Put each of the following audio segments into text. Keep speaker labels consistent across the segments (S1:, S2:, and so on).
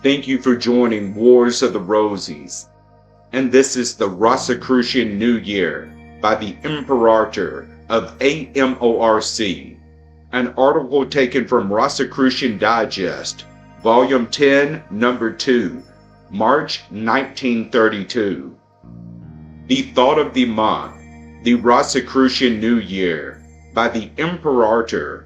S1: Thank you for joining Wars of the Rosies. And this is the Rosicrucian New Year by the Imperator of AMORC. An article taken from Rosicrucian Digest, Volume 10, Number 2, March 1932. The Thought of the Month, the Rosicrucian New Year, by the Imperator.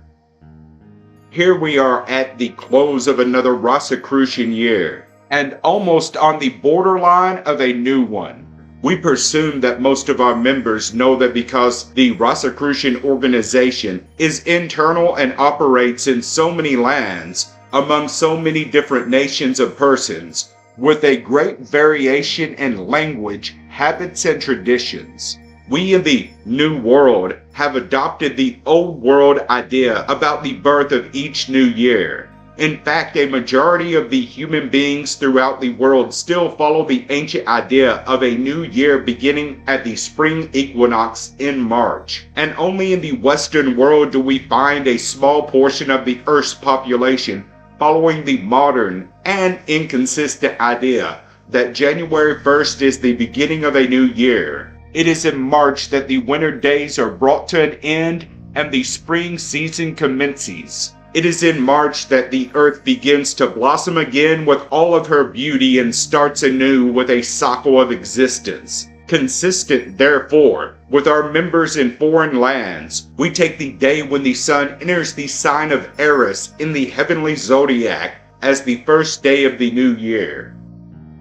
S1: Here we are at the close of another Rosicrucian year, and almost on the borderline of a new one. We presume that most of our members know that because the Rosicrucian organization is internal and operates in so many lands, among so many different nations of persons, with a great variation in language, habits, and traditions. We in the New World have adopted the Old World idea about the birth of each new year. In fact, a majority of the human beings throughout the world still follow the ancient idea of a new year beginning at the spring equinox in March. And only in the Western world do we find a small portion of the Earth's population following the modern and inconsistent idea that January 1st is the beginning of a new year. It is in March that the winter days are brought to an end and the spring season commences. It is in March that the earth begins to blossom again with all of her beauty and starts anew with a cycle of existence. Consistent, therefore, with our members in foreign lands, we take the day when the sun enters the sign of Eris in the heavenly zodiac as the first day of the new year.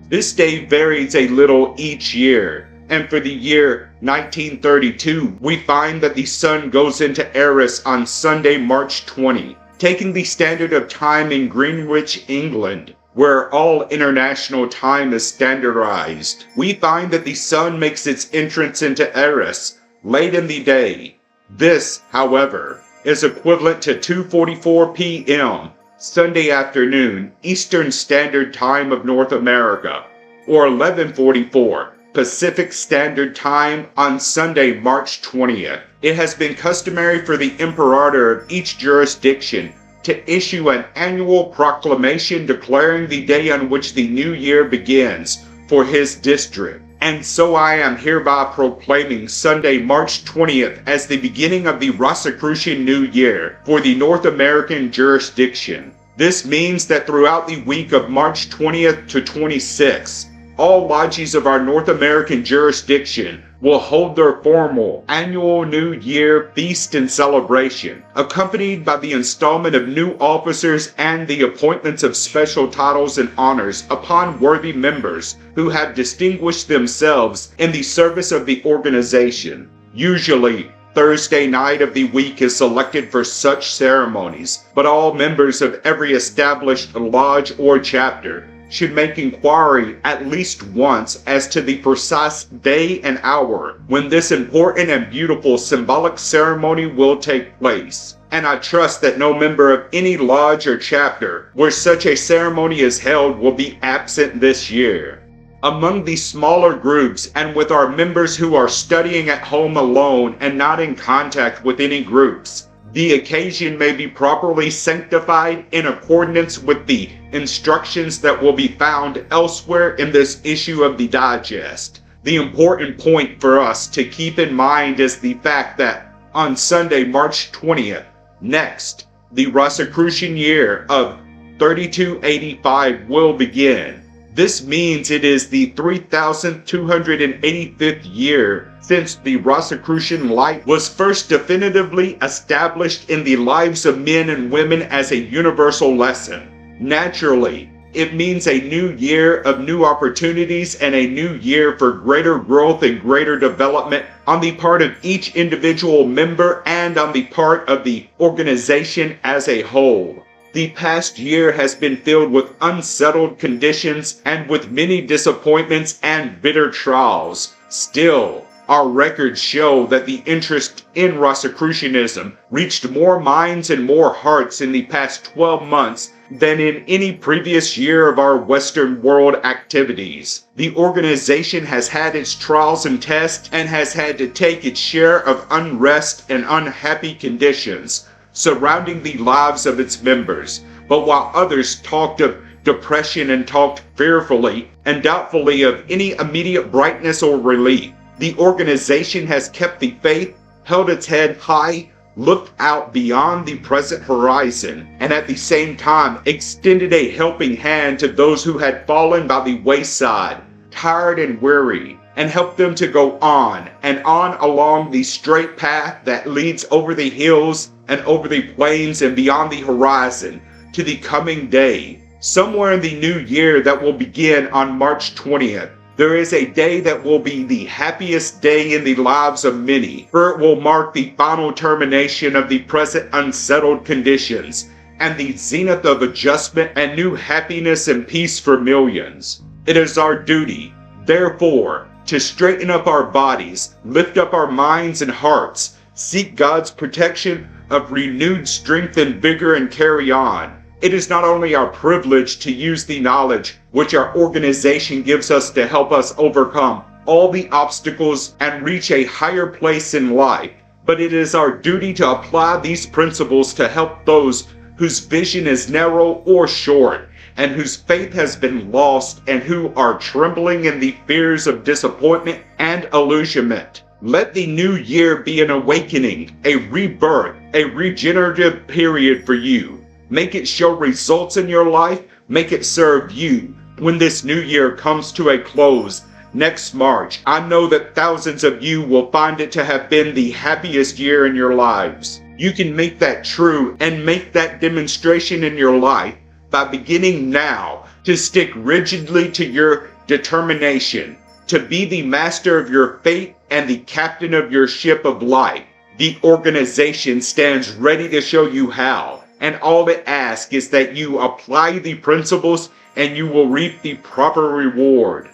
S1: This day varies a little each year. And for the year 1932, we find that the sun goes into Eris on Sunday, March 20, taking the standard of time in Greenwich, England, where all international time is standardized. We find that the sun makes its entrance into Eris late in the day. This, however, is equivalent to 2:44 p.m. Sunday afternoon, Eastern Standard Time of North America, or 11:44 Pacific Standard Time on Sunday, March 20th. It has been customary for the Imperator of each jurisdiction to issue an annual proclamation declaring the day on which the new year begins for his district. And so I am hereby proclaiming Sunday, March 20th as the beginning of the Rosicrucian New Year for the North American jurisdiction. This means that throughout the week of March 20th to 26th, all lodges of our North American jurisdiction will hold their formal annual New Year feast and celebration, accompanied by the installment of new officers and the appointments of special titles and honors upon worthy members who have distinguished themselves in the service of the organization. Usually, Thursday night of the week is selected for such ceremonies, but all members of every established lodge or chapter should make inquiry at least once as to the precise day and hour when this important and beautiful symbolic ceremony will take place. And I trust that no member of any lodge or chapter where such a ceremony is held will be absent this year. Among the smaller groups and with our members who are studying at home alone and not in contact with any groups, the occasion may be properly sanctified in accordance with the instructions that will be found elsewhere in this issue of the Digest. The important point for us to keep in mind is the fact that on Sunday, March 20th, next, the Rosicrucian year of 3285 will begin. This means it is the 3,285th year since the Rosicrucian light was first definitively established in the lives of men and women as a universal lesson. Naturally, it means a new year of new opportunities and a new year for greater growth and greater development on the part of each individual member and on the part of the organization as a whole. The past year has been filled with unsettled conditions and with many disappointments and bitter trials. Still, our records show that the interest in Rosicrucianism reached more minds and more hearts in the past 12 months than in any previous year of our Western world activities. The organization has had its trials and tests and has had to take its share of unrest and unhappy conditions surrounding the lives of its members. But while others talked of depression and talked fearfully and doubtfully of any immediate brightness or relief. The organization has kept the faith, held its head high, looked out beyond the present horizon, and at the same time extended a helping hand to those who had fallen by the wayside, tired and weary, and helped them to go on and on along the straight path that leads over the hills and over the plains and beyond the horizon to the coming day. Somewhere in the new year that will begin on March 20th, there is a day that will be the happiest day in the lives of many, for it will mark the final termination of the present unsettled conditions and the zenith of adjustment and new happiness and peace for millions. It is our duty, therefore, to straighten up our bodies, lift up our minds and hearts, seek God's protection of renewed strength and vigor, and carry on. It is not only our privilege to use the knowledge which our organization gives us to help us overcome all the obstacles and reach a higher place in life, but it is our duty to apply these principles to help those whose vision is narrow or short, and whose faith has been lost, and who are trembling in the fears of disappointment and illusionment. Let the new year be an awakening, a rebirth, a regenerative period for you. Make it show results in your life. Make it serve you. When this new year comes to a close next March, I know that thousands of you will find it to have been the happiest year in your lives. You can make that true and make that demonstration in your life by beginning now to stick rigidly to your determination, to be the master of your fate and the captain of your ship of life. The organization stands ready to show you how. And all it asks is that you apply the principles and you will reap the proper reward.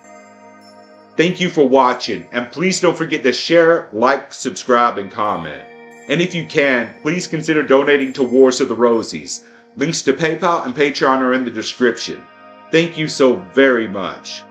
S1: Thank you for watching, and please don't forget to share, like, subscribe, and comment. And if you can, please consider donating to Wars of the Rosies. Links to PayPal and Patreon are in the description. Thank you so very much.